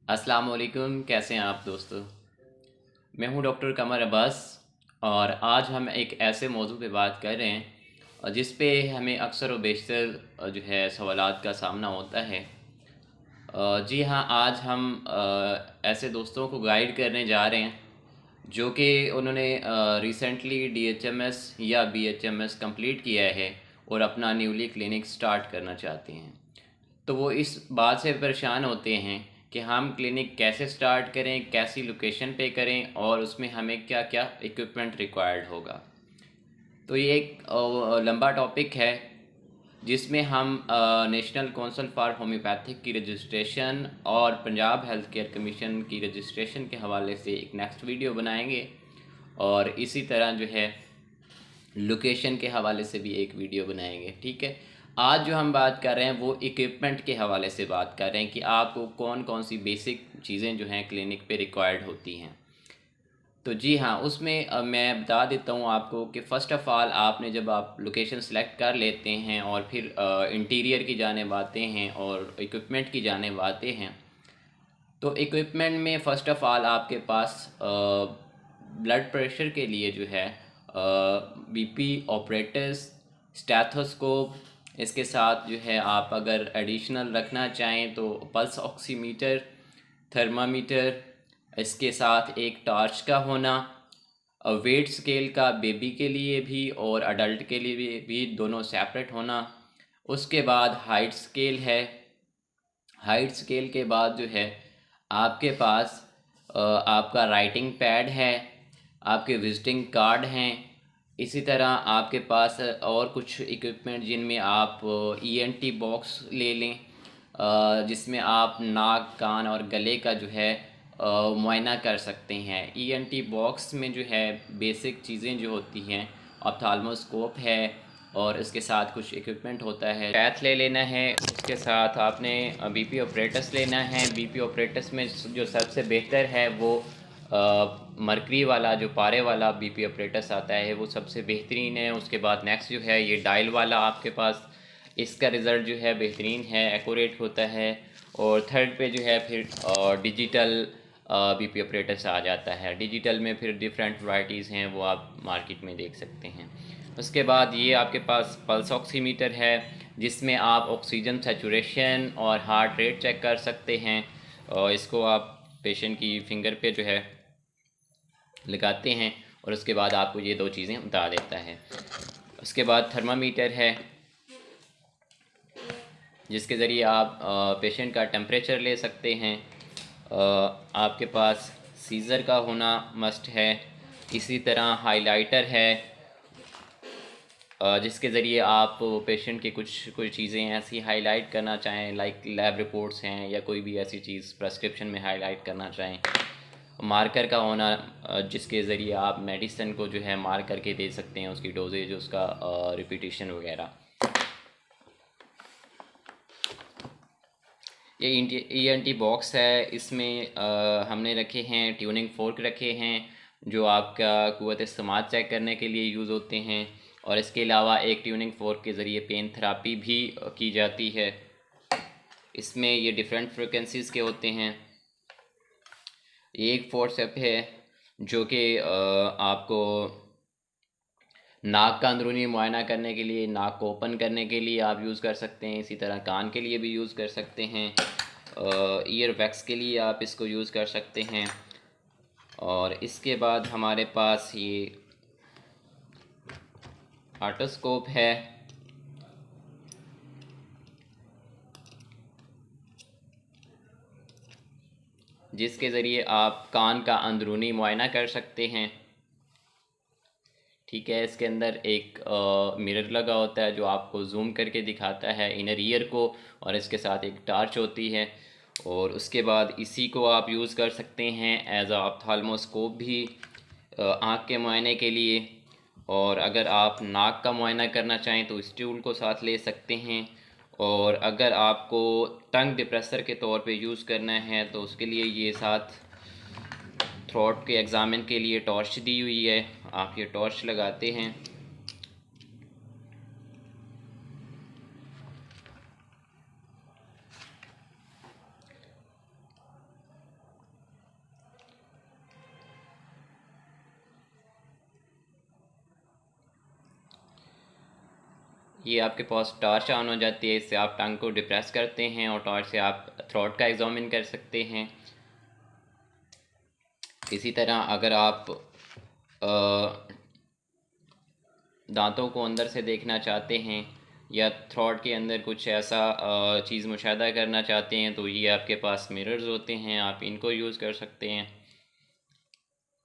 अस्सलाम वालेकुम। कैसे हैं आप दोस्तों? मैं हूं डॉक्टर कमर अब्बास और आज हम एक ऐसे मौजू पे बात कर रहे हैं जिस पे हमें अक्सर व बेशतर जो है सवालात का सामना होता है। जी हाँ, आज हम ऐसे दोस्तों को गाइड करने जा रहे हैं जो कि उन्होंने रिसेंटली डीएचएमएस या बीएचएमएस कंप्लीट किया है और अपना न्यूली क्लिनिक स्टार्ट करना चाहते हैं। तो वो इस बात से परेशान होते हैं कि हम क्लिनिक कैसे स्टार्ट करें, कैसी लोकेशन पे करें और उसमें हमें क्या क्या इक्विपमेंट रिक्वायर्ड होगा। तो ये एक लंबा टॉपिक है जिसमें हम नेशनल काउंसिल फॉर होम्योपैथिक की रजिस्ट्रेशन और पंजाब हेल्थ केयर कमीशन की रजिस्ट्रेशन के हवाले से एक नेक्स्ट वीडियो बनाएंगे और इसी तरह जो है लोकेशन के हवाले से भी एक वीडियो बनाएंगे। ठीक है, आज जो हम बात कर रहे हैं वो इक्विपमेंट के हवाले से बात कर रहे हैं कि आपको कौन कौन सी बेसिक चीज़ें जो हैं क्लिनिक पे रिक्वायर्ड होती हैं। तो जी हाँ, उसमें मैं बता देता हूँ आपको कि फ़र्स्ट ऑफ़ ऑल आपने जब आप लोकेशन सेलेक्ट कर लेते हैं और फिर इंटीरियर की जानिब आते हैं और इक्विपमेंट की जानिब आते हैं, तो इक्विपमेंट में फ़र्स्ट ऑफ़ ऑल आपके पास ब्लड प्रेशर के लिए जो है बीपी ऑपरेटर्स, स्टेथोस्कोप, इसके साथ जो है आप अगर एडिशनल रखना चाहें तो पल्स ऑक्सीमीटर, थर्मामीटर, इसके साथ एक टॉर्च का होना, वेट स्केल का बेबी के लिए भी और अडल्ट के लिए भी दोनों सेपरेट होना। उसके बाद हाइट स्केल है। हाइट स्केल के बाद जो है आपके पास आपका राइटिंग पैड है, आपके विजिटिंग कार्ड हैं। इसी तरह आपके पास और कुछ इक्विपमेंट जिनमें आप ईएनटी बॉक्स ले लें, जिसमें आप नाक, कान और गले का जो है मुआयना कर सकते हैं। ईएनटी बॉक्स में जो है बेसिक चीज़ें जो होती हैं, ऑप्थाल्मोस्कोप है और इसके साथ कुछ इक्विपमेंट होता है। कैथ ले लेना है, उसके साथ आपने बीपी ऑपरेटस लेना है। बीपी ऑपरेटस में जो सबसे बेहतर है वो मरकरी वाला, जो पारे वाला बीपी ऑपरेटस आता है वो सबसे बेहतरीन है। उसके बाद नेक्स्ट जो है ये डायल वाला आपके पास, इसका रिज़ल्ट जो है बेहतरीन है, एक्यूरेट होता है। और थर्ड पे जो है फिर डिजिटल बीपी ऑपरेटस आ जाता है। डिजिटल में फिर डिफरेंट वैराइटीज़ हैं, वो आप मार्केट में देख सकते हैं। उसके बाद ये आपके पास पल्स ऑक्सीमीटर है जिसमें आप ऑक्सीजन सैचुरेशन और हार्ट रेट चेक कर सकते हैं। और इसको आप पेशेंट की फिंगर पे जो है लगाते हैं और उसके बाद आपको ये दो चीज़ें बता देता है। उसके बाद थर्मामीटर है जिसके ज़रिए आप पेशेंट का टेम्परेचर ले सकते हैं। आपके पास सीज़र का होना मस्ट है। इसी तरह हाइलाइटर है जिसके ज़रिए आप पेशेंट की कुछ कुछ चीज़ें ऐसी हाईलाइट करना चाहें, लाइक लैब रिपोर्ट्स हैं या कोई भी ऐसी चीज़ प्रेस्क्रिप्शन में हाईलाइट करना चाहें। मार्कर का होना जिसके ज़रिए आप मेडिसिन को जो है मार्क करके दे सकते हैं, उसकी डोजेज, उसका रिपीटिशन वगैरह। ये ईएनटी बॉक्स है, इसमें हमने रखे हैं ट्यूनिंग फोर्क रखे हैं जो आपका कुव्वत इस्तेमाल चेक करने के लिए यूज़ होते हैं। और इसके अलावा एक ट्यूनिंग फोर्क के ज़रिए पेन थेरापी भी की जाती है। इसमें ये डिफरेंट फ्रिक्वेंसीज़ के होते हैं। ये एक फोर्सेप है जो कि आपको नाक का अंदरूनी मुआयना करने के लिए, नाक को ओपन करने के लिए आप यूज़ कर सकते हैं। इसी तरह कान के लिए भी यूज़ कर सकते हैं। ईयर वैक्स के लिए आप इसको यूज़ कर सकते हैं। और इसके बाद हमारे पास ये ऑटोस्कोप है जिसके ज़रिए आप कान का अंदरूनी मुआयना कर सकते हैं। ठीक है, इसके अंदर एक मिरर लगा होता है जो आपको जूम करके दिखाता है इनर ईयर को, और इसके साथ एक टार्च होती है। और उसके बाद इसी को आप यूज़ कर सकते हैं एज आ ऑप्थाल्मोस्कोप भी आँख के मुआयने के लिए। और अगर आप नाक का मुआयना करना चाहें तो इस टूल को साथ ले सकते हैं। और अगर आपको टंग डिप्रेसर के तौर पे यूज़ करना है तो उसके लिए ये साथ थ्रोट के एग्ज़ामिन के लिए टॉर्च दी हुई है। आप ये टॉर्च लगाते हैं ये आपके पास टॉर्च ऑन हो जाती है। इससे आप टंग को डिप्रेस करते हैं और टॉर्च से आप थ्रोट का एग्जामिन कर सकते हैं। इसी तरह अगर आप दांतों को अंदर से देखना चाहते हैं या थ्रोट के अंदर कुछ ऐसा चीज़ मुशाहिदा करना चाहते हैं तो ये आपके पास मिरर्स होते हैं, आप इनको यूज़ कर सकते हैं।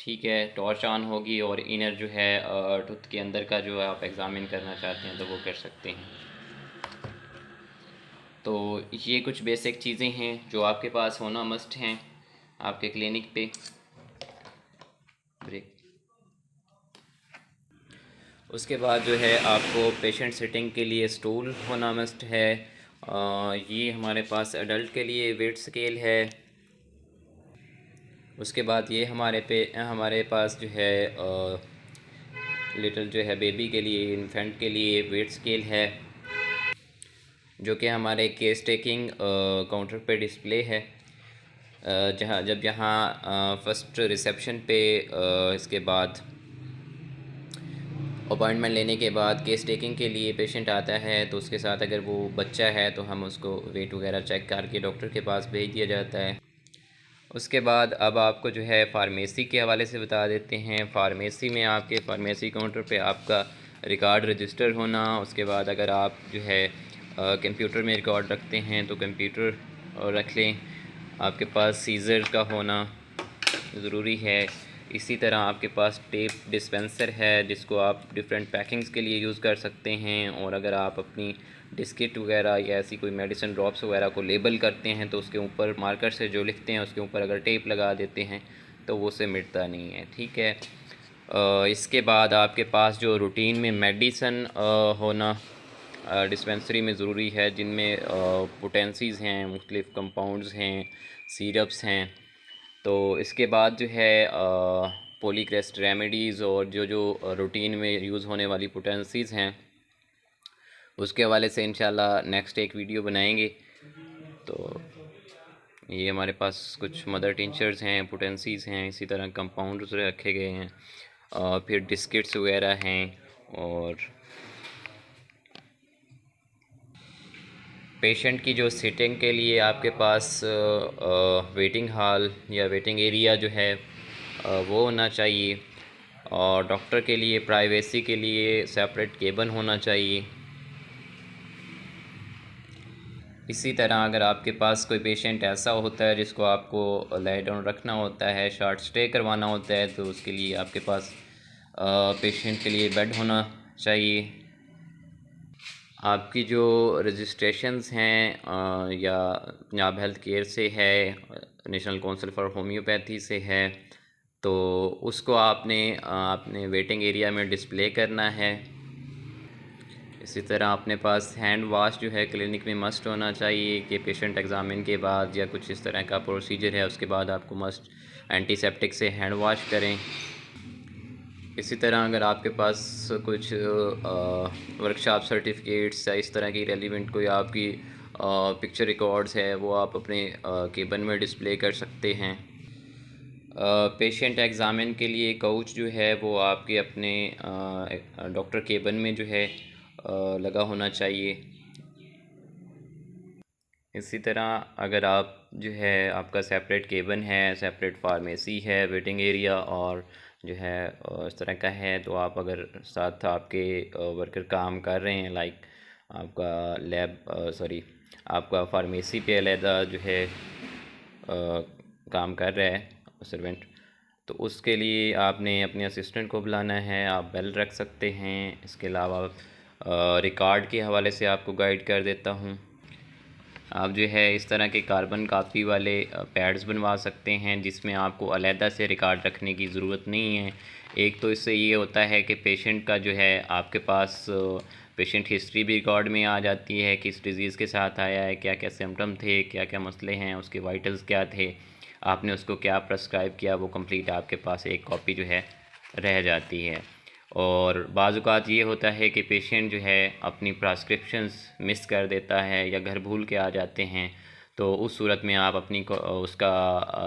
ठीक है, टॉर्च ऑन होगी और इनर जो है टूथ के अंदर का जो आप एग्ज़ामिन करना चाहते हैं तो वो कर सकते हैं। तो ये कुछ बेसिक चीज़ें हैं जो आपके पास होना मस्ट हैं आपके क्लिनिक पे। ब्रेक। उसके बाद जो है आपको पेशेंट सिटिंग के लिए स्टूल होना मस्ट है। ये हमारे पास एडल्ट के लिए वेट स्केल है। उसके बाद ये हमारे पास जो है लिटिल जो है बेबी के लिए, इन्फेंट के लिए वेट स्केल है, जो कि हमारे केस टेकिंग काउंटर पे डिस्प्ले है। जहाँ फर्स्ट रिसेप्शन पे इसके बाद अपॉइंटमेंट लेने के बाद केस टेकिंग के लिए पेशेंट आता है तो उसके साथ अगर वो बच्चा है तो हम उसको वेट वगैरह चेक करके डॉक्टर के पास भेज दिया जाता है। उसके बाद अब आपको जो है फार्मेसी के हवाले से बता देते हैं। फार्मेसी में आपके फार्मेसी काउंटर पे आपका रिकॉर्ड रजिस्टर होना। उसके बाद अगर आप जो है कंप्यूटर में रिकॉर्ड रखते हैं तो कंप्यूटर रख लें। आपके पास सीज़र का होना ज़रूरी है। इसी तरह आपके पास टेप डिस्पेंसर है जिसको आप डिफरेंट पैकिंग्स के लिए यूज़ कर सकते हैं। और अगर आप अपनी डिस्किट वगैरह या ऐसी कोई मेडिसिन ड्रॉप्स वगैरह को लेबल करते हैं तो उसके ऊपर मार्कर से जो लिखते हैं उसके ऊपर अगर टेप लगा देते हैं तो वो उससे मिटता नहीं है। ठीक है। इसके बाद आपके पास जो रूटीन में मेडिसिन होना डिस्पेंसरी में ज़रूरी है, जिनमें पोटेंसीज़ हैं, मुख्तलिफ़ कंपाउंड्स हैं, सिरप्स हैं। तो इसके बाद जो है पॉलीक्रेस्ट रेमेडीज़ और जो रूटीन में यूज़ होने वाली पोटेंसीज़ हैं उसके हवाले से इंशाल्लाह नेक्स्ट एक वीडियो बनाएंगे। तो ये हमारे पास कुछ मदर टिंचर्स हैं, पोटेंसीज़ हैं, इसी तरह कंपाउंड्स रखे गए हैं, फिर डिस्किट्स वगैरह हैं। और पेशेंट की जो सिटिंग के लिए आपके पास वेटिंग हॉल या वेटिंग एरिया जो है वो होना चाहिए। और डॉक्टर के लिए प्राइवेसी के लिए सेपरेट केबिन होना चाहिए। इसी तरह अगर आपके पास कोई पेशेंट ऐसा होता है जिसको आपको लाई डाउन रखना होता है, शॉर्ट स्टे करवाना होता है, तो उसके लिए आपके पास पेशेंट के लिए बेड होना चाहिए। आपकी जो रजिस्ट्रेशंस हैं या पंजाब हेल्थ केयर से है, नेशनल काउंसिल फॉर होम्योपैथी से है, तो उसको आपने अपने वेटिंग एरिया में डिस्प्ले करना है। इसी तरह अपने पास हैंड वाश जो है क्लिनिक में मस्ट होना चाहिए कि पेशेंट एग्ज़ामिन के बाद या कुछ इस तरह का प्रोसीजर है उसके बाद आपको मस्ट एंटीसेप्टिक से हैंड वाश करें। इसी तरह अगर आपके पास कुछ वर्कशॉप सर्टिफिकेट्स या इस तरह की रेलिवेंट कोई आपकी पिक्चर रिकॉर्ड्स है वो आप अपने केबिन में डिस्प्ले कर सकते हैं। पेशेंट एग्ज़ामिन के लिए काउच जो है वो आपके अपने डॉक्टर केबिन में जो है लगा होना चाहिए। इसी तरह अगर आप जो है आपका सेपरेट केबिन है, सेपरेट फार्मेसी है, वेटिंग एरिया और जो है इस तरह का है, तो आप अगर साथ आपके वर्कर काम कर रहे हैं, लाइक आपका आपका फार्मेसी पे अलहदा जो है काम कर रहा है सर्वेंट, तो उसके लिए आपने अपने असिस्टेंट को बुलाना है। आप बेल रख सकते हैं। इसके अलावा रिकॉर्ड के हवाले से आपको गाइड कर देता हूँ। आप जो है इस तरह के कार्बन कापी वाले पैड्स बनवा सकते हैं जिसमें आपको अलहदा से रिकॉर्ड रखने की ज़रूरत नहीं है। एक तो इससे ये होता है कि पेशेंट का जो है आपके पास पेशेंट हिस्ट्री भी रिकॉर्ड में आ जाती है, किस डिज़ीज़ के साथ आया है, क्या क्या सिम्टम थे, क्या क्या मसले हैं, उसके वाइटल्स क्या थे, आपने उसको क्या प्रेस्क्राइब किया, वो कंप्लीट आपके पास एक कॉपी जो है रह जाती है। और बाज़ औक़ात ये होता है कि पेशेंट जो है अपनी प्रेस्क्रिप्शंस मिस कर देता है या घर भूल के आ जाते हैं, तो उस सूरत में आप उसका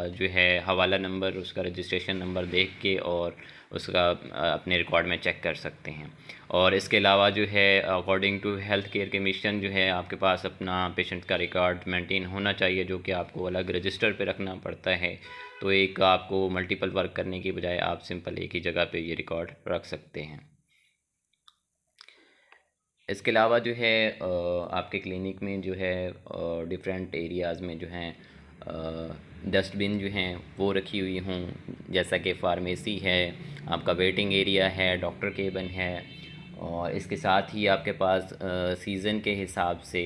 जो है हवाला नंबर, उसका रजिस्ट्रेशन नंबर देख के और उसका अपने रिकॉर्ड में चेक कर सकते हैं। और इसके अलावा जो है according to health care commission जो है आपके पास अपना पेशेंट का रिकॉर्ड मेंटेन होना चाहिए, जो कि आपको अलग रजिस्टर पे रखना पड़ता है। तो एक आपको मल्टीपल वर्क करने की बजाय आप सिंपल एक ही जगह पे ये रिकॉर्ड रख सकते हैं। इसके अलावा जो है आपके क्लिनिक में जो है डिफरेंट एरियाज़ में जो हैं डस्टबिन जो हैं वो रखी हुई हों, जैसा कि फार्मेसी है, आपका वेटिंग एरिया है, डॉक्टर केबिन है। और इसके साथ ही आपके पास सीज़न के हिसाब से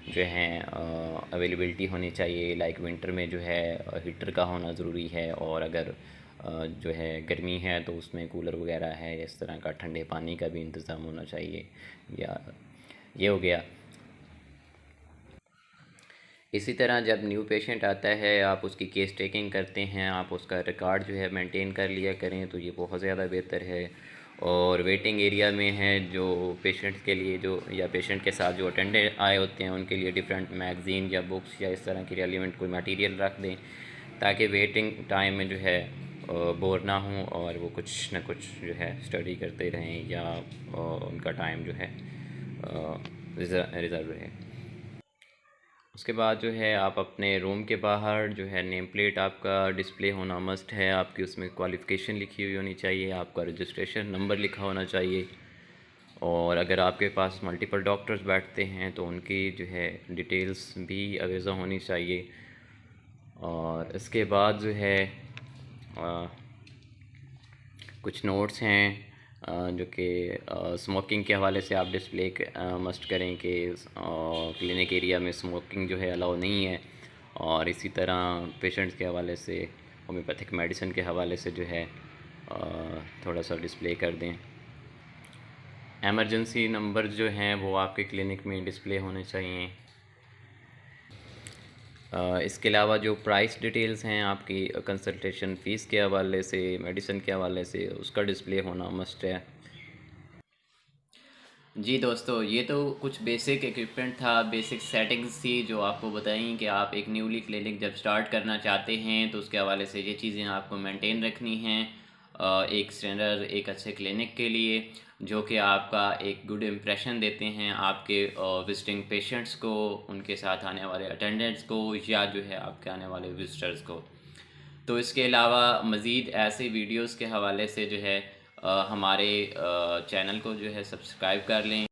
जो हैं अवेलेबिलिटी होनी चाहिए। लाइक विंटर में जो है हीटर का होना ज़रूरी है, और अगर जो है गर्मी है तो उसमें कूलर वगैरह है, इस तरह का ठंडे पानी का भी इंतज़ाम होना चाहिए। या ये हो गया। इसी तरह जब न्यू पेशेंट आता है आप उसकी केस टेकिंग करते हैं, आप उसका रिकॉर्ड जो है मेंटेन कर लिया करें, तो ये बहुत ज़्यादा बेहतर है। और वेटिंग एरिया में है जो पेशेंट्स के लिए जो या पेशेंट के साथ जो अटेंडेंट आए होते हैं उनके लिए डिफरेंट मैगज़ीन या बुक्स या इस तरह की रेलिवेंट कोई मटेरियल रख दें, ताकि वेटिंग टाइम में जो है बोर ना हों और वो कुछ ना कुछ जो है स्टडी करते रहें, या उनका टाइम जो है रिज़र्व रहे। उसके बाद जो है आप अपने रूम के बाहर जो है नेम प्लेट आपका डिस्प्ले होना मस्ट है। आपकी उसमें क्वालिफ़िकेशन लिखी हुई होनी चाहिए, आपका रजिस्ट्रेशन नंबर लिखा होना चाहिए। और अगर आपके पास मल्टीपल डॉक्टर्स बैठते हैं तो उनकी जो है डिटेल्स भी अवेज़ा होनी चाहिए। और इसके बाद जो है अ, कुछ नोट्स हैं जो कि स्मोकिंग के हवाले से आप डिस्प्ले मस्ट करें कि क्लिनिक एरिया में स्मोकिंग जो है अलाउ नहीं है। और इसी तरह पेशेंट्स के हवाले से होम्योपैथिक मेडिसिन के हवाले से जो है थोड़ा सा डिस्प्ले कर दें। एमरजेंसी नंबर जो हैं वो आपके क्लिनिक में डिस्प्ले होने चाहिए। इसके अलावा जो प्राइस डिटेल्स हैं आपकी कंसल्टेशन फ़ीस के हवाले से, मेडिसिन के हवाले से, उसका डिस्प्ले होना मस्ट है। जी दोस्तों, ये तो कुछ बेसिक इक्विपमेंट था, बेसिक सेटिंग्स थी जो आपको बताई कि आप एक न्यूली क्लिनिक जब स्टार्ट करना चाहते हैं तो उसके हवाले से ये चीज़ें आपको मेंटेन रखनी हैं एक स्टैंडर्ड एक अच्छे क्लिनिक के लिए, जो कि आपका एक गुड इम्प्रेशन देते हैं आपके विजिटिंग पेशेंट्स को, उनके साथ आने वाले अटेंडेंट्स को, या जो है आपके आने वाले विजिटर्स को। तो इसके अलावा मज़ीद ऐसे वीडियोस के हवाले से जो है हमारे चैनल को जो है सब्सक्राइब कर लें।